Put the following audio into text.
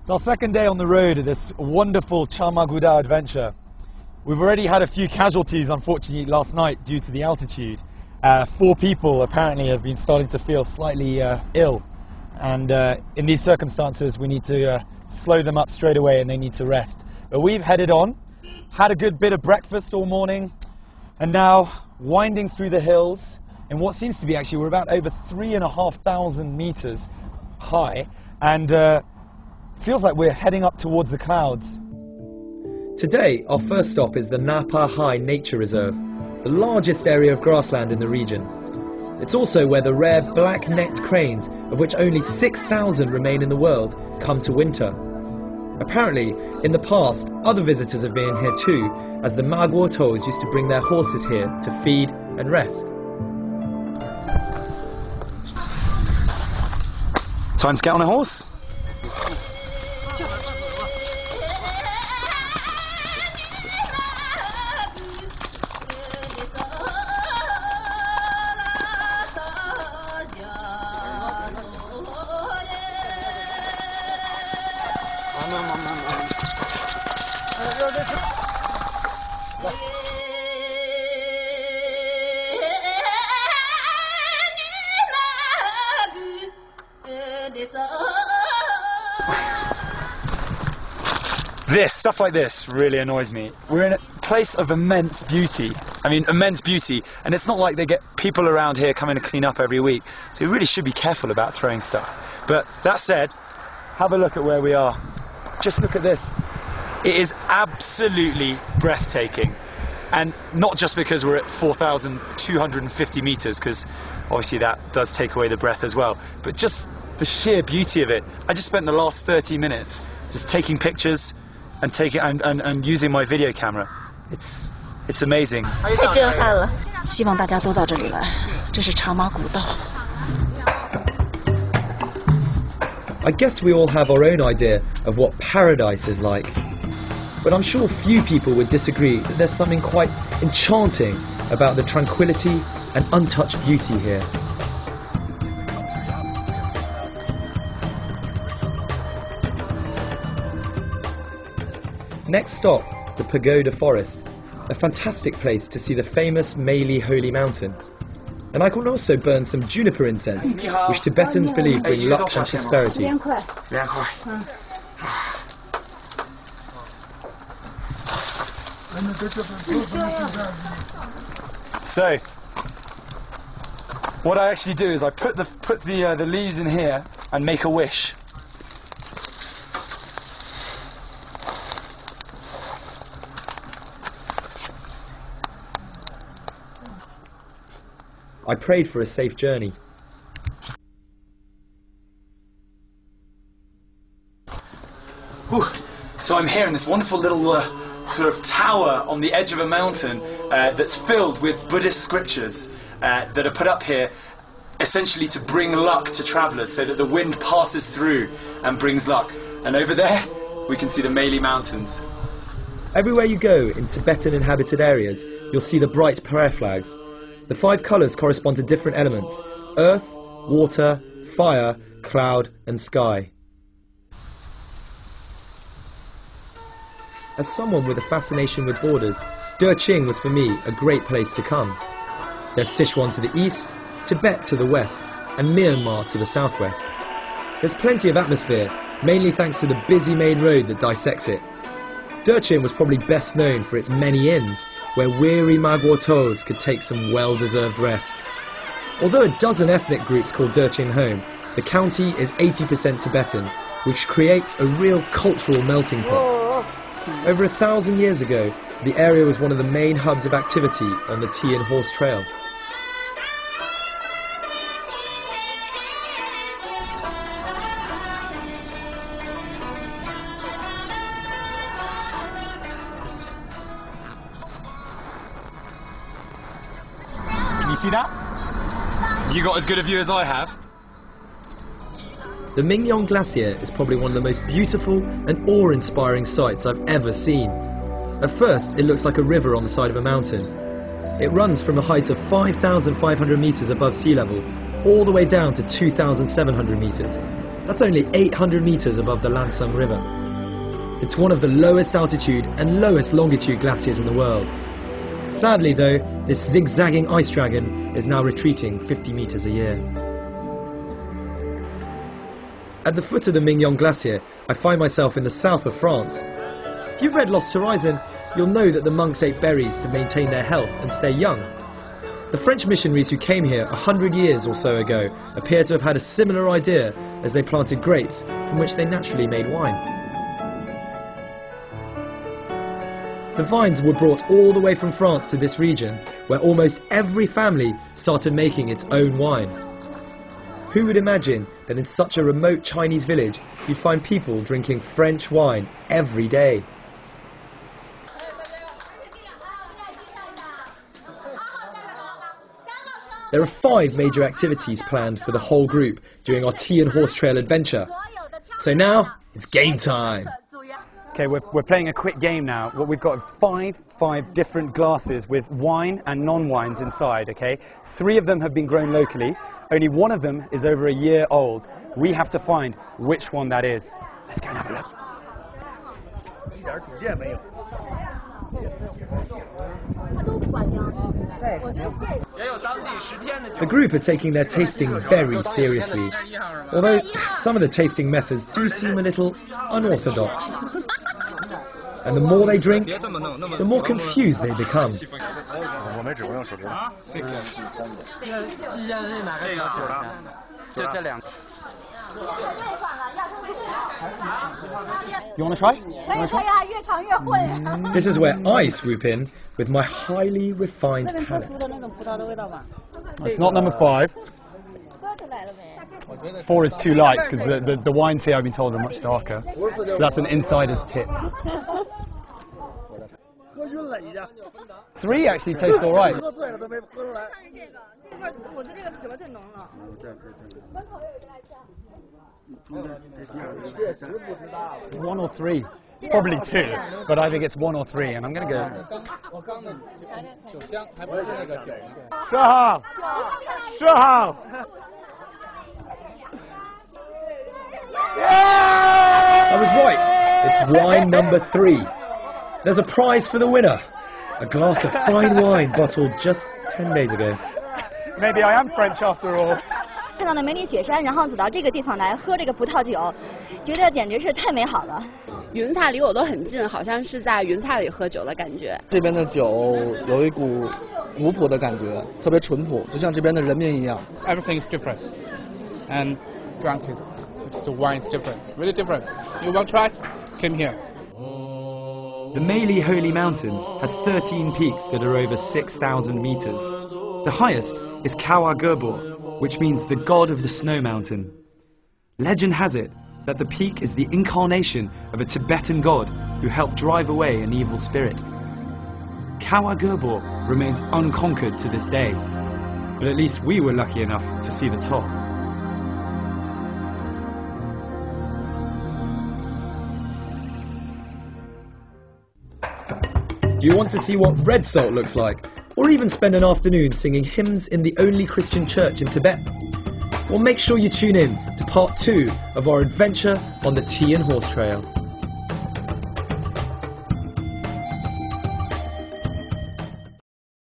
It's our second day on the road of this wonderful Chamaguda adventure. We've already had a few casualties, unfortunately, last night due to the altitude. 4 people apparently have been starting to feel slightly ill. And in these circumstances, we need to slow them up straight away and they need to rest. But we've headed on, had a good bit of breakfast all morning, and now winding through the hills in what seems to be actually, we're about over 3,500 meters high, and feels like we're heading up towards the clouds. Today, our first stop is the Napa High Nature Reserve, the largest area of grassland in the region. It's also where the rare black-necked cranes, of which only 6,000 remain in the world, come to winter. Apparently, in the past, other visitors have been here too, as the Magwotos used to bring their horses here to feed and rest. Time to get on a horse. Stuff like this really annoys me. We're in a place of immense beauty. I mean, immense beauty. And it's not like they get people around here coming to clean up every week. So we really should be careful about throwing stuff. But that said, have a look at where we are. Just look at this. It is absolutely breathtaking. And not just because we're at 4,250 meters, because obviously that does take away the breath as well, but just the sheer beauty of it. I just spent the last 30 minutes just taking pictures and using my video camera. It's amazing. 太震撼了，希望大家都到这里来。这是长马古道。 I guess we all have our own idea of what paradise is like. But I'm sure few people would disagree that there's something quite enchanting about the tranquility and untouched beauty here. Next stop, the Pagoda Forest, a fantastic place to see the famous Meili Holy Mountain. And I can also burn some juniper incense, which Tibetans believe bring luck and prosperity. So, what I actually do is I put the leaves in here and make a wish. I prayed for a safe journey. Whew. So I'm here in this wonderful little sort of tower on the edge of a mountain that's filled with Buddhist scriptures that are put up here essentially to bring luck to travellers, so that the wind passes through and brings luck. And over there we can see the Meili Mountains. Everywhere you go in Tibetan inhabited areas, you'll see the bright prayer flags. The 5 colours correspond to different elements: earth, water, fire, cloud and sky. As someone with a fascination with borders, Derqing was for me a great place to come. There's Sichuan to the east, Tibet to the west, and Myanmar to the southwest. There's plenty of atmosphere, mainly thanks to the busy main road that dissects it. Derqing was probably best known for its many inns, where weary Magwotos could take some well-deserved rest. Although a dozen ethnic groups call Derqing home, the county is 80% Tibetan, which creates a real cultural melting pot. Over 1,000 years ago, the area was one of the main hubs of activity on the tea and horse trail. Can you see that? You got as good a view as I have. The Mingyong Glacier is probably one of the most beautiful and awe-inspiring sights I've ever seen. At first, it looks like a river on the side of a mountain. It runs from a height of 5,500 meters above sea level, all the way down to 2,700 meters. That's only 800 meters above the Lansing River. It's one of the lowest altitude and lowest longitude glaciers in the world. Sadly though, this zigzagging ice dragon is now retreating 50 meters a year. At the foot of the Mignon Glacier, I find myself in the south of France. If you've read Lost Horizon, you'll know that the monks ate berries to maintain their health and stay young. The French missionaries who came here 100 years or so ago appear to have had a similar idea as they planted grapes from which they naturally made wine. The vines were brought all the way from France to this region, where almost every family started making its own wine. Who would imagine that in such a remote Chinese village you'd find people drinking French wine every day? There are 5 major activities planned for the whole group during our tea and horse trail adventure. So now, it's game time! Okay, we're playing a quick game now. Well, we've got five different glasses with wine and non-wines inside, okay? 3 of them have been grown locally. Only 1 of them is over a year old. We have to find which one that is. Let's go and have a look. The group are taking their tasting very seriously, although some of the tasting methods do seem a little unorthodox. And the more they drink, the more confused they become. You want to try? This is where I swoop in with my highly refined palate. It's not number 5. 4 is too light because the wines here, I've been told, are much darker. So that's an insider's tip. 3 actually tastes all right. 1 or 3. It's probably 2, but I think it's 1 or 3, and I'm going to go. 说好 I was right. It's wine number 3. There's a prize for the winner. A glass of fine wine bottled just 10 days ago. Maybe I am French after all. 看到了梅里雪山，然后走到这个地方来喝这个葡萄酒，觉得简直是太美好了。云彩离我都很近，好像是在云彩里喝酒的感觉。这边的酒有一股古朴的感觉，特别淳朴，就像这边的人民一样。Everything is different, and drunk is the wine is different, really different. You want to try? Come here. The Meili Holy Mountain has 13 peaks that are over 6,000 meters. The highest is Kawa Gerbor, which means the god of the snow mountain. Legend has it that the peak is the incarnation of a Tibetan god who helped drive away an evil spirit. Kawa Gerbor remains unconquered to this day, but at least we were lucky enough to see the top. Do you want to see what red salt looks like? Or even spend an afternoon singing hymns in the only Christian church in Tibet? Well, make sure you tune in to part 2 of our adventure on the Tea and Horse Trail.